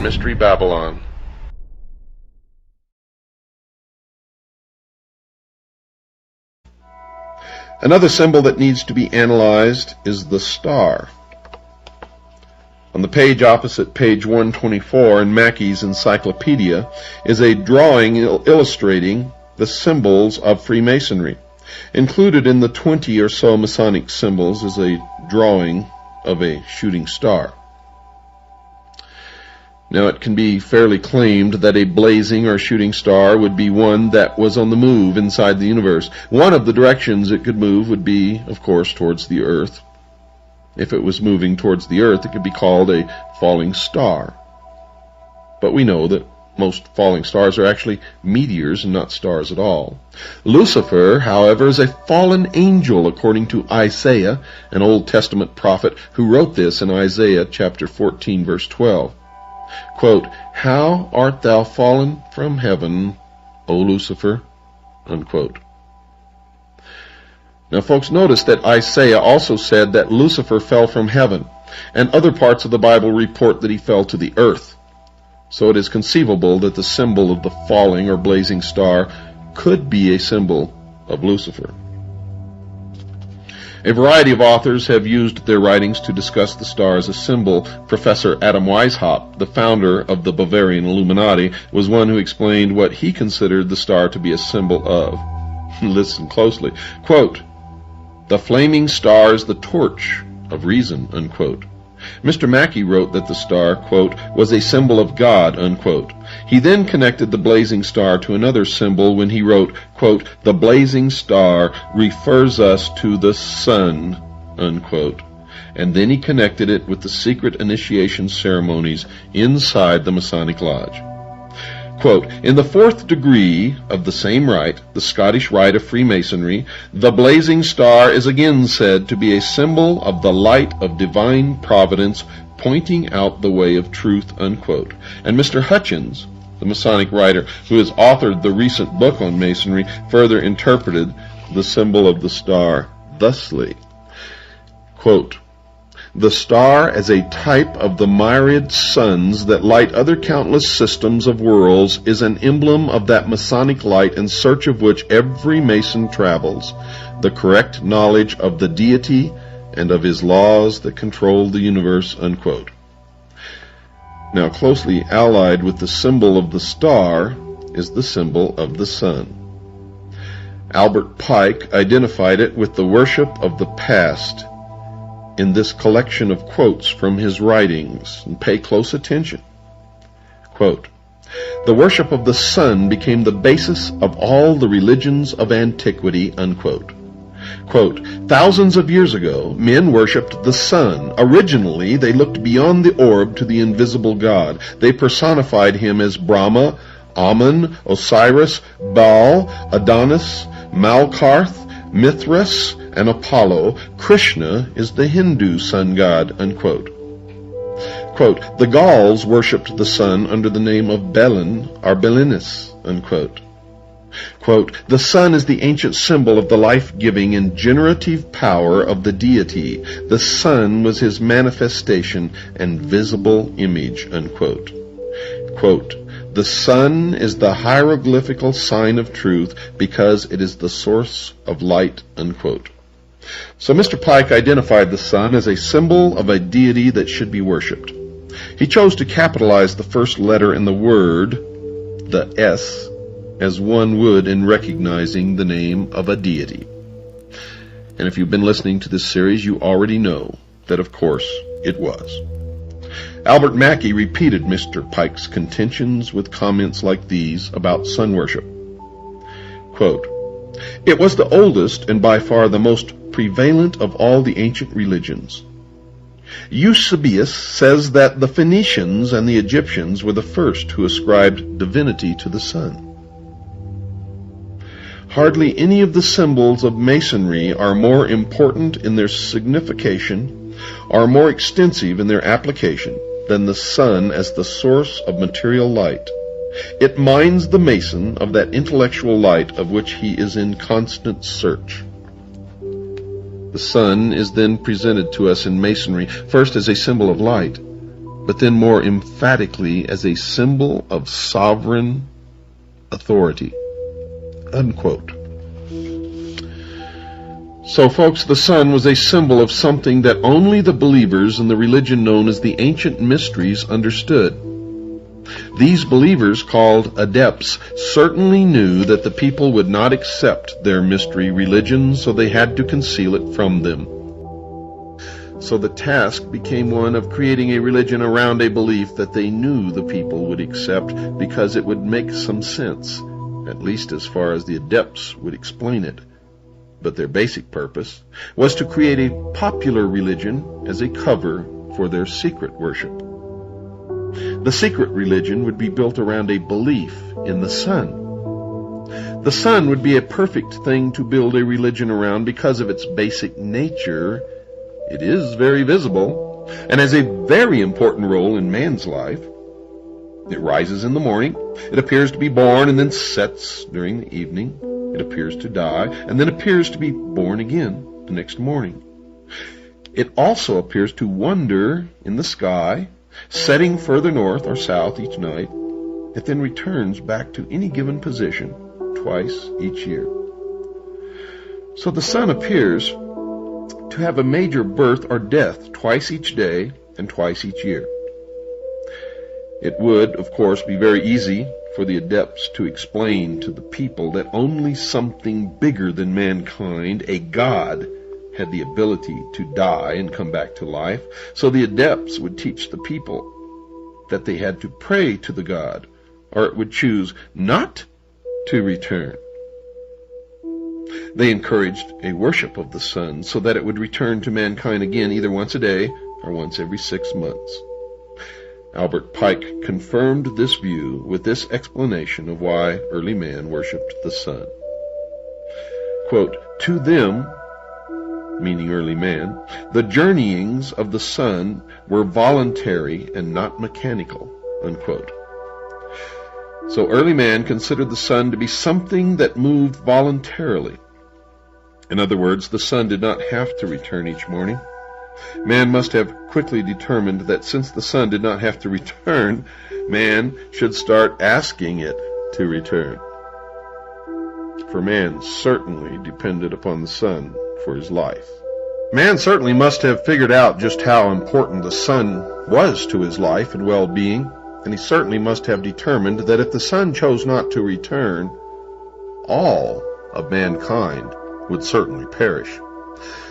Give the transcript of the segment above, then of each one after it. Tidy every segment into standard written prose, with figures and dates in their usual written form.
Mystery Babylon. Another symbol that needs to be analyzed is the star. On the page opposite page 124 in Mackey's Encyclopedia is a drawing illustrating the symbols of Freemasonry. Included in the 20 or so Masonic symbols is a drawing of a shooting star. Now, it can be fairly claimed that a blazing or shooting star would be one that was on the move inside the universe. One of the directions it could move would be, of course, towards the earth. If it was moving towards the earth, it could be called a falling star. But we know that most falling stars are actually meteors and not stars at all. Lucifer, however, is a fallen angel according to Isaiah, an Old Testament prophet who wrote this in Isaiah chapter 14, verse 12. Quote, "How art thou fallen from heaven, O Lucifer?" Unquote. Now, folks, notice that Isaiah also said that Lucifer fell from heaven, and other parts of the Bible report that he fell to the earth. So it is conceivable that the symbol of the falling or blazing star could be a symbol of Lucifer. A variety of authors have used their writings to discuss the star as a symbol. Professor Adam Weishaupt, the founder of the Bavarian Illuminati, was one who explained what he considered the star to be a symbol of. Listen closely. Quote, "The flaming star is the torch of reason," unquote. Mr. Mackey wrote that the star, quote, "was a symbol of God," unquote. He then connected the blazing star to another symbol when he wrote, quote, "The blazing star refers us to the sun," unquote. And then he connected it with the secret initiation ceremonies inside the Masonic Lodge. Quote, "In the fourth degree of the same rite, the Scottish rite of Freemasonry, the blazing star is again said to be a symbol of the light of divine providence pointing out the way of truth," unquote. And Mr. Hutchins, the Masonic writer who has authored the recent book on Masonry, further interpreted the symbol of the star thusly. Quote, "The star as a type of the myriad suns that light other countless systems of worlds is an emblem of that Masonic light in search of which every Mason travels, the correct knowledge of the deity and of his laws that control the universe," unquote. Now, closely allied with the symbol of the star is the symbol of the sun. Albert Pike identified it with the worship of the past in this collection of quotes from his writings, and pay close attention. Quote, "The worship of the sun became the basis of all the religions of antiquity," unquote. Quote, "Thousands of years ago, men worshipped the sun. Originally, they looked beyond the orb to the invisible God. They personified him as Brahma, Amun, Osiris, Baal, Adonis, Malkarth, Mithras, and Apollo. Krishna is the Hindu sun god," unquote. Quote, "The Gauls worshipped the sun under the name of Belin or Belinus," unquote. Quote, "The sun is the ancient symbol of the life-giving and generative power of the deity. The sun was his manifestation and visible image," unquote. Quote, "The sun is the hieroglyphical sign of truth because it is the source of light," unquote. So Mr. Pike identified the sun as a symbol of a deity that should be worshipped. He chose to capitalize the first letter in the word, the S, as one would in recognizing the name of a deity. And if you've been listening to this series, you already know that, of course, it was. Albert Mackey repeated Mr. Pike's contentions with comments like these about sun worship. Quote, "It was the oldest and by far the most prevalent of all the ancient religions. Eusebius says that the Phoenicians and the Egyptians were the first who ascribed divinity to the sun. Hardly any of the symbols of Masonry are more important in their signification or more extensive in their application than the sun as the source of material light. It minds the Mason of that intellectual light of which he is in constant search." The sun is then presented to us in Masonry, first as a symbol of light, but then more emphatically as a symbol of sovereign authority. Unquote. So, folks, the sun was a symbol of something that only the believers in the religion known as the ancient mysteries understood. These believers, called adepts, certainly knew that the people would not accept their mystery religion, so they had to conceal it from them. So the task became one of creating a religion around a belief that they knew the people would accept because it would make some sense, at least as far as the adepts would explain it. But their basic purpose was to create a popular religion as a cover for their secret worship. The secret religion would be built around a belief in the sun. The sun would be a perfect thing to build a religion around because of its basic nature. It is very visible and has a very important role in man's life. It rises in the morning, it appears to be born and then sets during the evening. It appears to die and then appears to be born again the next morning. It also appears to wander in the sky, setting further north or south each night. It then returns back to any given position twice each year. So the sun appears to have a major birth or death twice each day and twice each year. It would, of course, be very easy for the adepts to explain to the people that only something bigger than mankind, a god, had the ability to die and come back to life. So the adepts would teach the people that they had to pray to the god, or it would choose not to return. They encouraged a worship of the sun so that it would return to mankind again either once a day or once every 6 months. Albert Pike confirmed this view with this explanation of why early man worshipped the sun. Quote, "To them," meaning early man, "the journeyings of the sun were voluntary and not mechanical." Unquote. So early man considered the sun to be something that moved voluntarily. In other words, the sun did not have to return each morning. Man must have quickly determined that since the sun did not have to return, man should start asking it to return. For man certainly depended upon the sun for his life. Man certainly must have figured out just how important the sun was to his life and well-being, and he certainly must have determined that if the sun chose not to return, all of mankind would certainly perish.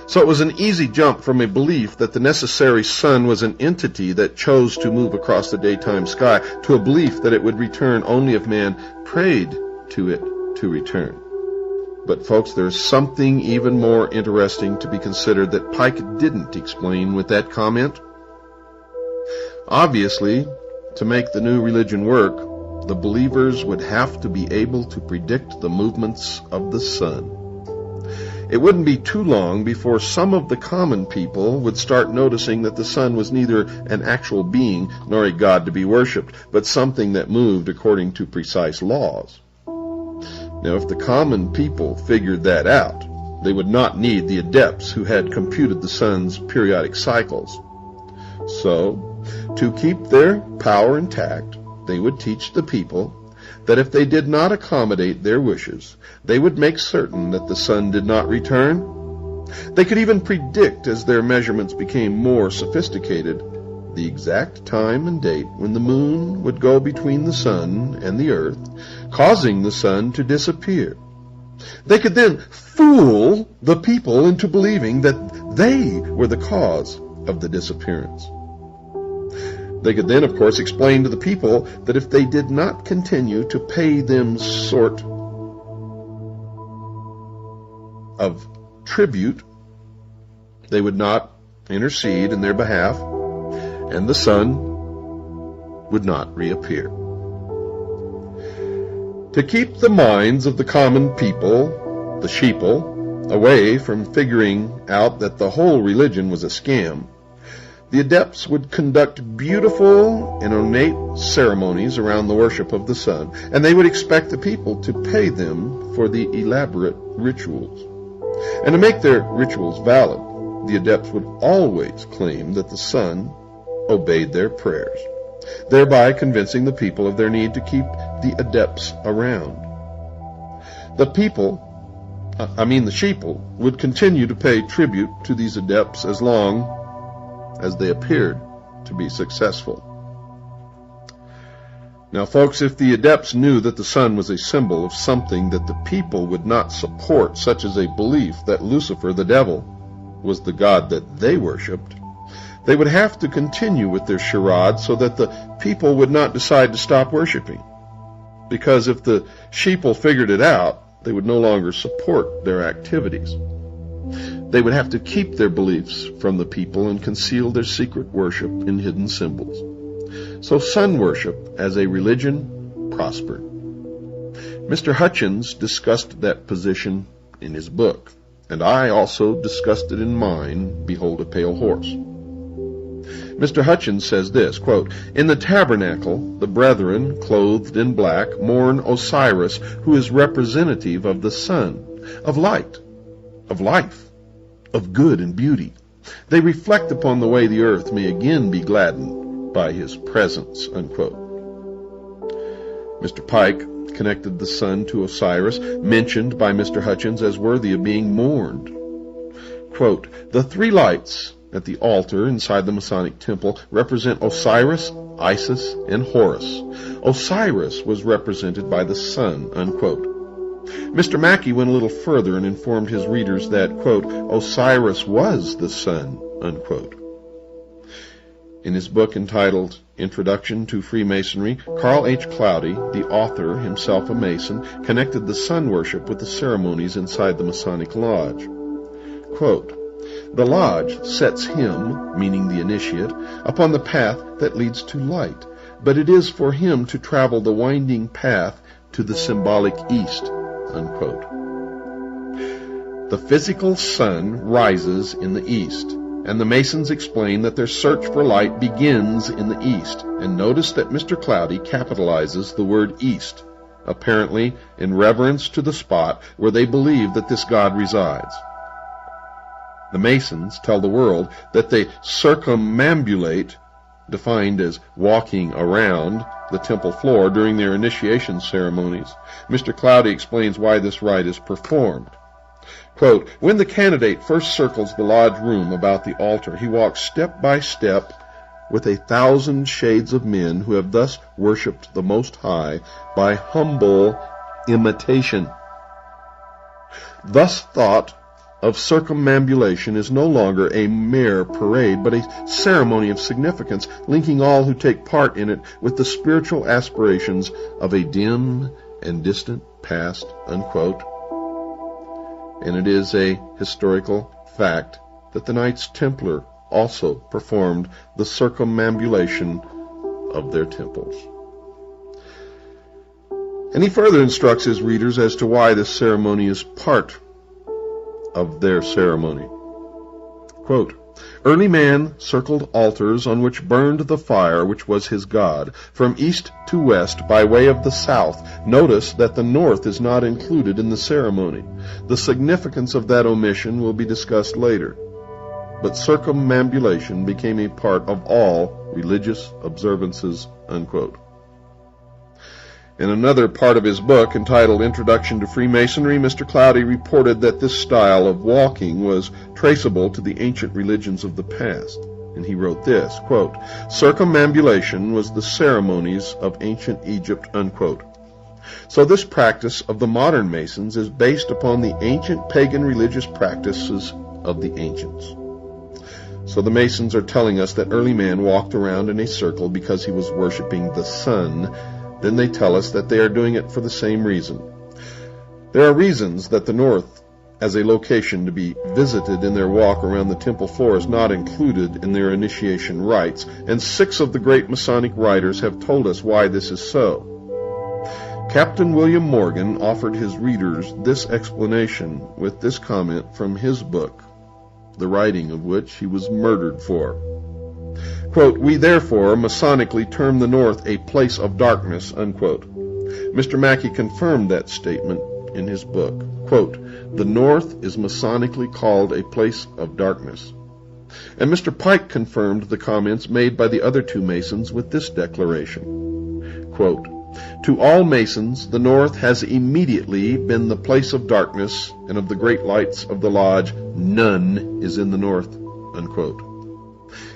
So it was an easy jump from a belief that the necessary sun was an entity that chose to move across the daytime sky to a belief that it would return only if man prayed to it to return. But folks, there's something even more interesting to be considered that Pike didn't explain with that comment. Obviously, to make the new religion work, the believers would have to be able to predict the movements of the sun. It wouldn't be too long before some of the common people would start noticing that the sun was neither an actual being nor a god to be worshipped, but something that moved according to precise laws. Now, if the common people figured that out, they would not need the adepts who had computed the sun's periodic cycles. So, to keep their power intact, they would teach the people that if they did not accommodate their wishes, they would make certain that the sun did not return. They could even predict, as their measurements became more sophisticated, the exact time and date when the moon would go between the sun and the earth, causing the sun to disappear. They could then fool the people into believing that they were the cause of the disappearance. They could then, of course, explain to the people that if they did not continue to pay them sort of tribute, they would not intercede in their behalf, and the sun would not reappear. To keep the minds of the common people, the sheeple, away from figuring out that the whole religion was a scam, the adepts would conduct beautiful and ornate ceremonies around the worship of the sun, and they would expect the people to pay them for the elaborate rituals. And to make their rituals valid, the adepts would always claim that the sun obeyed their prayers, thereby convincing the people of their need to keep the adepts around. The sheeple would continue to pay tribute to these adepts as long as they appeared to be successful. Now, folks, if the adepts knew that the sun was a symbol of something that the people would not support, such as a belief that Lucifer, the devil, was the god that they worshipped, they would have to continue with their charade so that the people would not decide to stop worshiping. Because if the sheeple figured it out, they would no longer support their activities. They would have to keep their beliefs from the people and conceal their secret worship in hidden symbols. So sun worship as a religion prospered. Mr. Hutchins discussed that position in his book, and I also discussed it in mine, Behold a Pale Horse. Mr. Hutchins says this, quote, "In the tabernacle, the brethren, clothed in black, mourn Osiris, who is representative of the sun, of light, of life, of good and beauty. They reflect upon the way the earth may again be gladdened by his presence," unquote. Mr. Pike connected the sun to Osiris, mentioned by Mr. Hutchins as worthy of being mourned. Quote, "The three lights at the altar inside the Masonic temple represent Osiris, Isis, and Horus. Osiris was represented by the sun," unquote. Mr. Mackey went a little further and informed his readers that, quote, "Osiris was the sun," unquote. In his book entitled Introduction to Freemasonry, Carl H. Cloudy, the author, himself a Mason, connected the sun worship with the ceremonies inside the Masonic Lodge. Quote, "The lodge sets him," meaning the initiate, "upon the path that leads to light, but it is for him to travel the winding path to the symbolic east," unquote. The physical sun rises in the east, and the Masons explain that their search for light begins in the east. And notice that Mr. Cloudy capitalizes the word east, apparently in reverence to the spot where they believe that this god resides. The Masons tell the world that they circumambulate, defined as walking around, the temple floor during their initiation ceremonies. Mr. Cloudy explains why this rite is performed. Quote, "When the candidate first circles the lodge room about the altar, he walks step by step with 1,000 shades of men who have thus worshipped the Most High by humble imitation. Thus thought of circumambulation is no longer a mere parade, but a ceremony of significance, linking all who take part in it with the spiritual aspirations of a dim and distant past," unquote. And it is a historical fact that the Knights Templar also performed the circumambulation of their temples. And he further instructs his readers as to why this ceremony is part of their ceremony. Quote, "Early man circled altars on which burned the fire which was his god, from east to west by way of the south. Notice that the north is not included in the ceremony. The significance of that omission will be discussed later. But circumambulation became a part of all religious observances," unquote. In another part of his book, entitled Introduction to Freemasonry, Mr. Cloudy reported that this style of walking was traceable to the ancient religions of the past. And he wrote this, quote, "Circumambulation was the ceremonies of ancient Egypt," unquote. So this practice of the modern Masons is based upon the ancient pagan religious practices of the ancients. So the Masons are telling us that early man walked around in a circle because he was worshiping the sun. Then they tell us that they are doing it for the same reason. There are reasons that the north as a location to be visited in their walk around the temple floor is not included in their initiation rites, and 6 of the great Masonic writers have told us why this is so. Captain William Morgan offered his readers this explanation with this comment from his book, the writing of which he was murdered for. Quote, "We therefore Masonically term the North a place of darkness," unquote. Mr. Mackey confirmed that statement in his book. Quote, "The North is Masonically called a place of darkness," And Mr. Pike confirmed the comments made by the other two Masons with this declaration, quote, "To all Masons, the North has immediately been the place of darkness, and of the great lights of the lodge, none is in the North," unquote.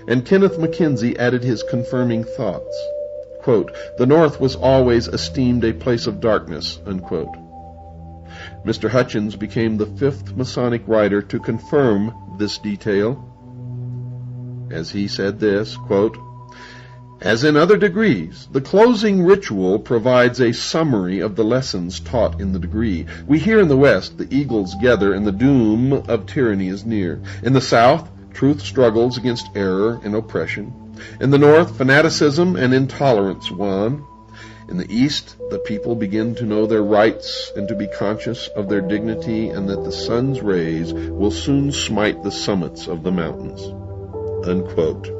And Kenneth Mackenzie added his confirming thoughts, quote, "The North was always esteemed a place of darkness," unquote. Mr. Hutchins became the fifth Masonic writer to confirm this detail, as he said this, quote, "As in other degrees, the closing ritual provides a summary of the lessons taught in the degree. We hear in the West the eagles gather and the doom of tyranny is near. In the South, truth struggles against error and oppression. In the North, fanaticism and intolerance won. In the East, the people begin to know their rights and to be conscious of their dignity, and that the sun's rays will soon smite the summits of the mountains," unquote.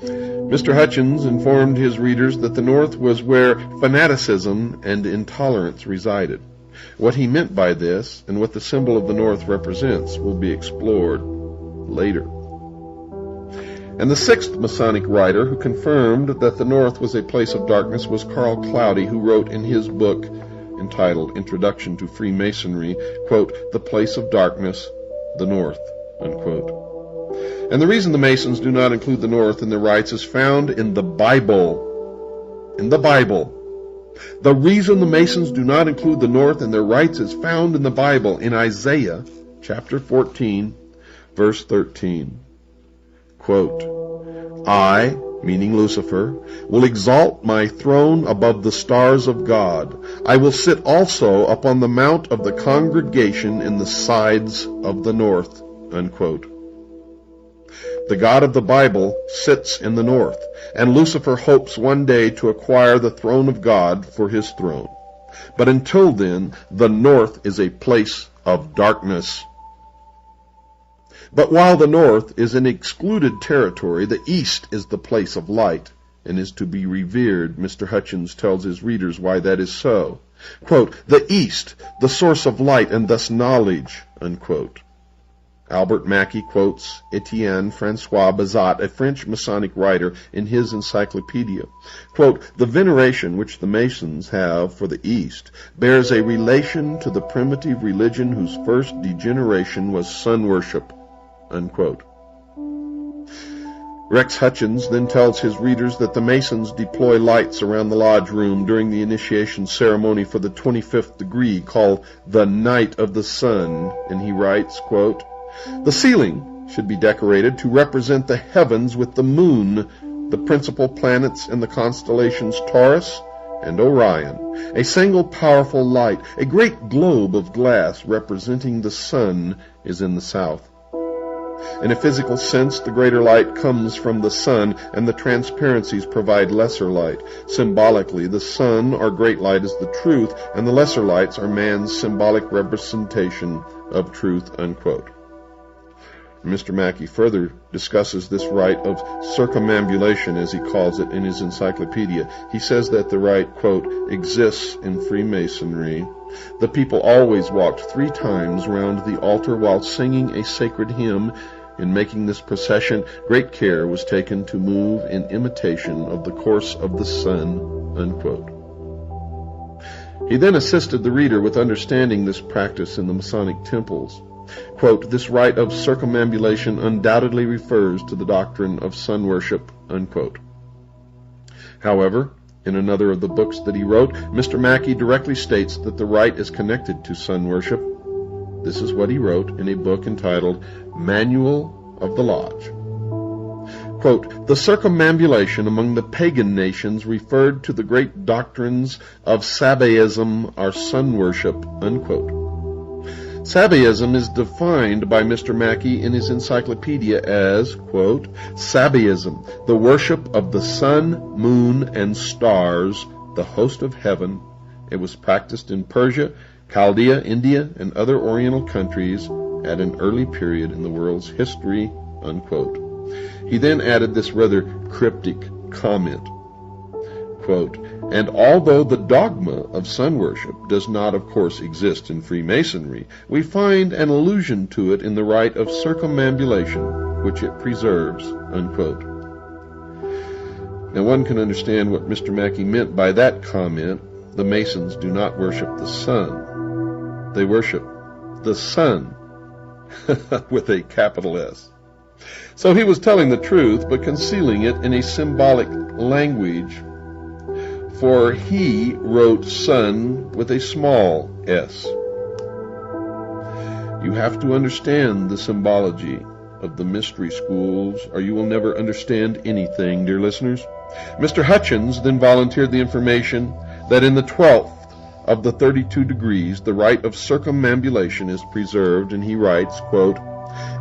Mr. Hutchins informed his readers that the North was where fanaticism and intolerance resided. What he meant by this, and what the symbol of the North represents, will be explored later. And the sixth Masonic writer who confirmed that the North was a place of darkness was Carl Cloudy, who wrote in his book entitled Introduction to Freemasonry, quote, "The place of darkness, the North," unquote. And the reason the Masons do not include the North in their rites is found in the Bible. In the Bible. The reason the Masons do not include the North in their rites is found in the Bible, in Isaiah chapter 14, verse 13. Quote, "I," meaning Lucifer, "will exalt my throne above the stars of God. I will sit also upon the mount of the congregation in the sides of the north," unquote. The God of the Bible sits in the north, and Lucifer hopes one day to acquire the throne of God for his throne. But until then, the north is a place of darkness. But while the north is an excluded territory, the east is the place of light and is to be revered. Mr. Hutchins tells his readers why that is so. Quote, "The east, the source of light and thus knowledge," unquote. Albert Mackey quotes Etienne Francois Bazat, a French Masonic writer, in his encyclopedia. Quote, "The veneration which the Masons have for the East bears a relation to the primitive religion whose first degeneration was sun worship," unquote. Rex Hutchins then tells his readers that the Masons deploy lights around the lodge room during the initiation ceremony for the 25th degree, called the Night of the Sun, and he writes, quote, "The ceiling should be decorated to represent the heavens with the moon, the principal planets and the constellations Taurus and Orion. A single powerful light, a great globe of glass representing the sun, is in the south. In a physical sense, the greater light comes from the sun, and the transparencies provide lesser light. Symbolically, the sun, or great light, is the truth, and the lesser lights are man's symbolic representation of truth," unquote. Mr. Mackey further discusses this rite of circumambulation, as he calls it, in his encyclopedia. He says that the rite, quote, "exists in Freemasonry. The people always walked 3 times round the altar while singing a sacred hymn. In making this procession, great care was taken to move in imitation of the course of the sun," unquote. He then assisted the reader with understanding this practice in the Masonic temples. Quote, "This rite of circumambulation undoubtedly refers to the doctrine of sun worship," unquote. However, in another of the books that he wrote, Mr. Mackey directly states that the rite is connected to sun worship. This is what he wrote in a book entitled Manual of the Lodge. Quote, "The circumambulation among the pagan nations referred to the great doctrines of Sabaism or sun worship," unquote. Sabaism is defined by Mr. Mackey in his encyclopedia as, quote, "Sabaism, the worship of the sun, moon, and stars, the host of heaven. It was practiced in Persia, Chaldea, India, and other Oriental countries at an early period in the world's history," unquote. He then added this rather cryptic comment, quote, And although the dogma of sun worship does not, of course, exist in Freemasonry, we find an allusion to it in the rite of circumambulation, which it preserves, unquote. Now one can understand what Mr. Mackey meant by that comment. The Masons do not worship the sun. They worship the sun with a capital S. So he was telling the truth, but concealing it in a symbolic language, for he wrote sun with a small s. You have to understand the symbology of the mystery schools, or you will never understand anything, dear listeners. Mr. Hutchins then volunteered the information that in the 12th of the 32 degrees, the rite of circumambulation is preserved, and he writes, quote,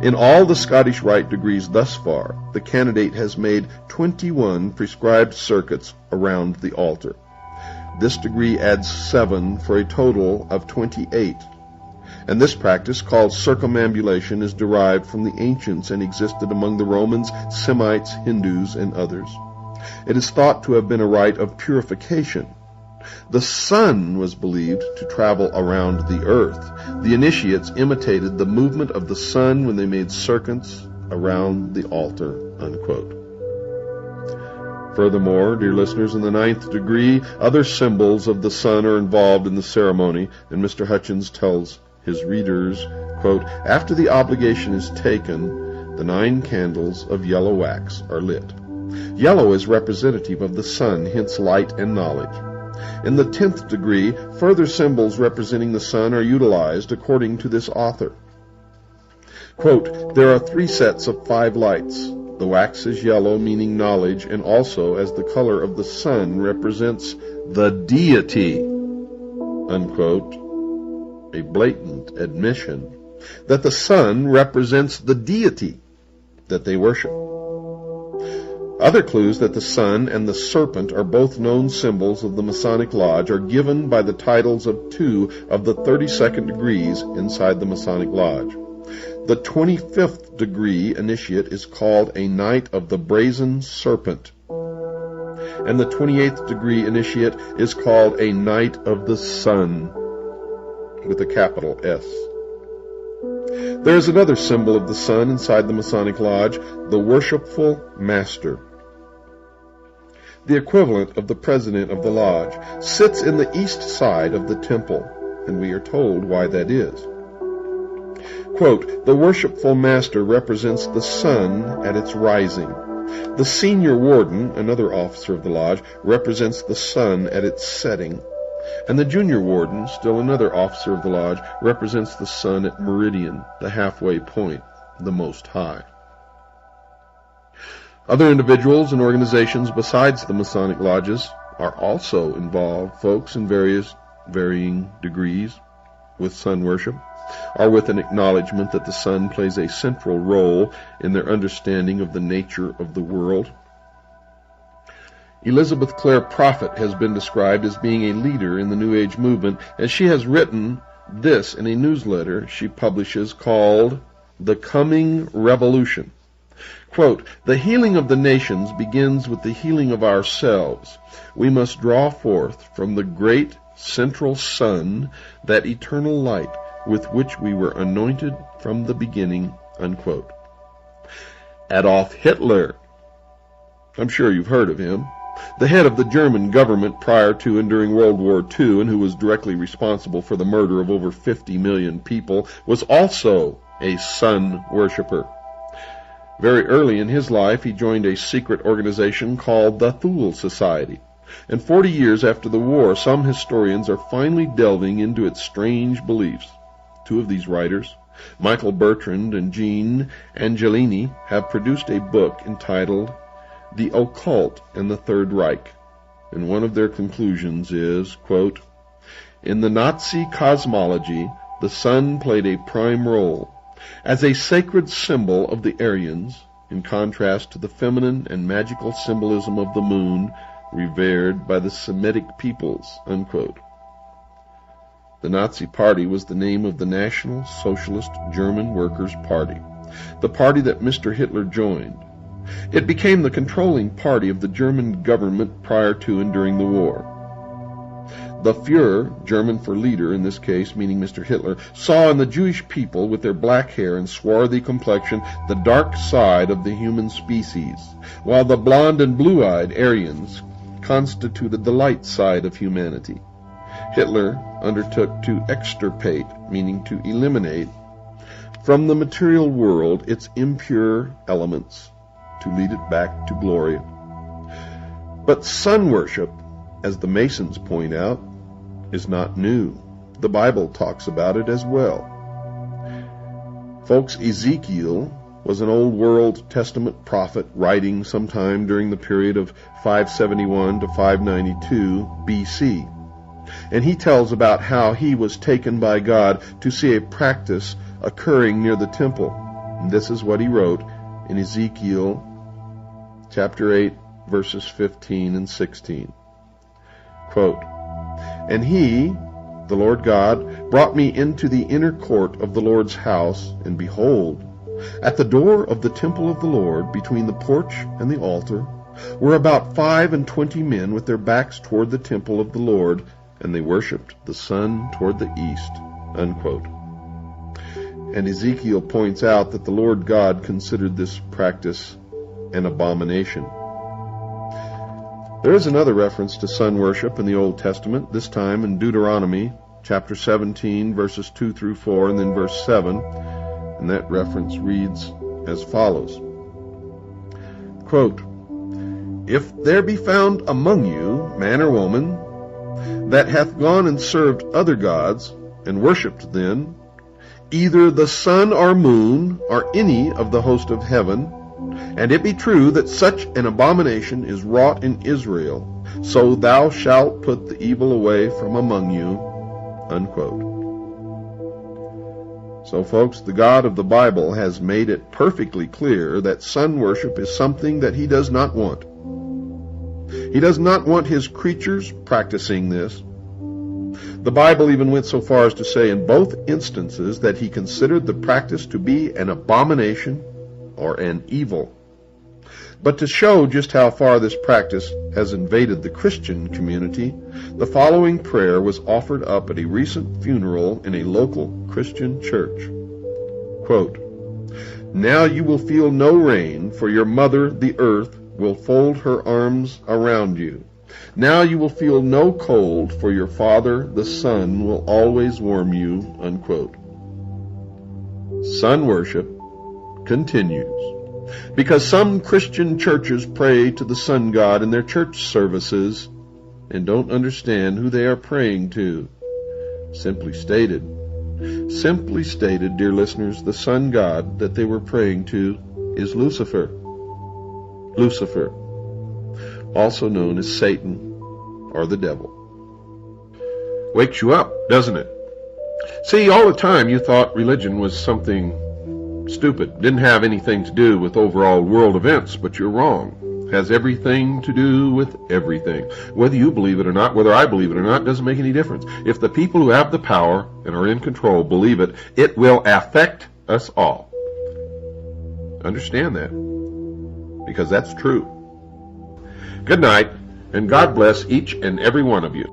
in all the Scottish rite degrees thus far, the candidate has made 21 prescribed circuits around the altar. This degree adds 7 for a total of 28. And this practice, called circumambulation, is derived from the ancients and existed among the Romans, Semites, Hindus, and others. It is thought to have been a rite of purification. The sun was believed to travel around the earth. The initiates imitated the movement of the sun when they made circuits around the altar, unquote. Furthermore, dear listeners, in the 9th degree, other symbols of the sun are involved in the ceremony, and Mr. Hutchins tells his readers, quote, after the obligation is taken, the 9 candles of yellow wax are lit. Yellow is representative of the sun, hence light and knowledge. In the 10th degree, further symbols representing the sun are utilized according to this author. Quote, there are 3 sets of 5 lights. The wax is yellow, meaning knowledge, and also as the color of the sun represents the deity, unquote, a blatant admission that the sun represents the deity that they worship. Other clues that the sun and the serpent are both known symbols of the Masonic Lodge are given by the titles of 2 of the 32nd degrees inside the Masonic Lodge. The 25th degree initiate is called a Knight of the Brazen Serpent, and the 28th degree initiate is called a Knight of the Sun, with a capital S. There is another symbol of the sun inside the Masonic Lodge, the Worshipful Master. The equivalent of the president of the lodge sits in the east side of the temple, and we are told why that is. Quote, the Worshipful Master represents the sun at its rising. The Senior Warden, another officer of the lodge, represents the sun at its setting. And the Junior Warden, still another officer of the lodge, represents the sun at meridian, the halfway point, the Most High. Other individuals and organizations besides the Masonic lodges are also involved, folks, in varying degrees with sun worship, or with an acknowledgement that the sun plays a central role in their understanding of the nature of the world. Elizabeth Clare Prophet has been described as being a leader in the New Age movement, as she has written this in a newsletter she publishes called The Coming Revolution. Quote, the healing of the nations begins with the healing of ourselves. We must draw forth from the great central sun that eternal light with which we were anointed from the beginning, unquote. Adolf Hitler, I'm sure you've heard of him, the head of the German government prior to and during World War II, and who was directly responsible for the murder of over 50 million people, was also a sun worshiper. Very early in his life, he joined a secret organization called the Thule Society. And 40 years after the war, some historians are finally delving into its strange beliefs. 2 of these writers, Michael Bertrand and Jean Angelini, have produced a book entitled The Occult and the Third Reich. And one of their conclusions is, quote, in the Nazi cosmology, the sun played a prime role as a sacred symbol of the Aryans, in contrast to the feminine and magical symbolism of the moon revered by the Semitic peoples, unquote. The Nazi Party was the name of the National Socialist German Workers' Party, the party that Mr. Hitler joined. It became the controlling party of the German government prior to and during the war. The Führer, German for leader in this case, meaning Mr. Hitler, saw in the Jewish people with their black hair and swarthy complexion the dark side of the human species, while the blonde and blue-eyed Aryans constituted the light side of humanity. Hitler undertook to extirpate, meaning to eliminate, from the material world its impure elements, to lead it back to glory. But sun worship, as the Masons point out, is not new. The Bible talks about it as well. Folks, Ezekiel was an Old World Testament prophet writing sometime during the period of 571 to 592 BC. And he tells about how he was taken by God to see a practice occurring near the temple. And this is what he wrote in Ezekiel chapter 8, verses 15 and 16. Quote, "And he, the Lord God, brought me into the inner court of the Lord's house, and behold, at the door of the temple of the Lord, between the porch and the altar, were about 25 men with their backs toward the temple of the Lord, and they worshipped the sun toward the east." Unquote. And Ezekiel points out that the Lord God considered this practice an abomination. There is another reference to sun worship in the Old Testament, this time in Deuteronomy chapter 17, verses 2 through 4, and then verse 7, and that reference reads as follows. Quote, "If there be found among you, man or woman, that hath gone and served other gods, and worshipped them, either the sun or moon, or any of the host of heaven, and it be true that such an abomination is wrought in Israel, so thou shalt put the evil away from among you." Unquote. So folks, the God of the Bible has made it perfectly clear that sun worship is something that he does not want. He does not want his creatures practicing this. The Bible even went so far as to say in both instances that he considered the practice to be an abomination or an evil. But to show just how far this practice has invaded the Christian community, the following prayer was offered up at a recent funeral in a local Christian church. Quote, "Now you will feel no rain, for your mother, the earth, will fold her arms around you. Now you will feel no cold, for your father, the sun, will always warm you." Unquote. Sun worship continues, because some Christian churches pray to the sun god in their church services and don't understand who they are praying to. Simply stated, dear listeners, the sun god that they were praying to is Lucifer. Lucifer, also known as Satan or the devil. Wakes you up, doesn't it? See, all the time you thought religion was something stupid, didn't have anything to do with overall world events, but you're wrong. It has everything to do with everything. Whether you believe it or not, whether I believe it or not, doesn't make any difference. If the people who have the power and are in control believe it, it will affect us all. Understand that, because that's true. Good night, and God bless each and every one of you.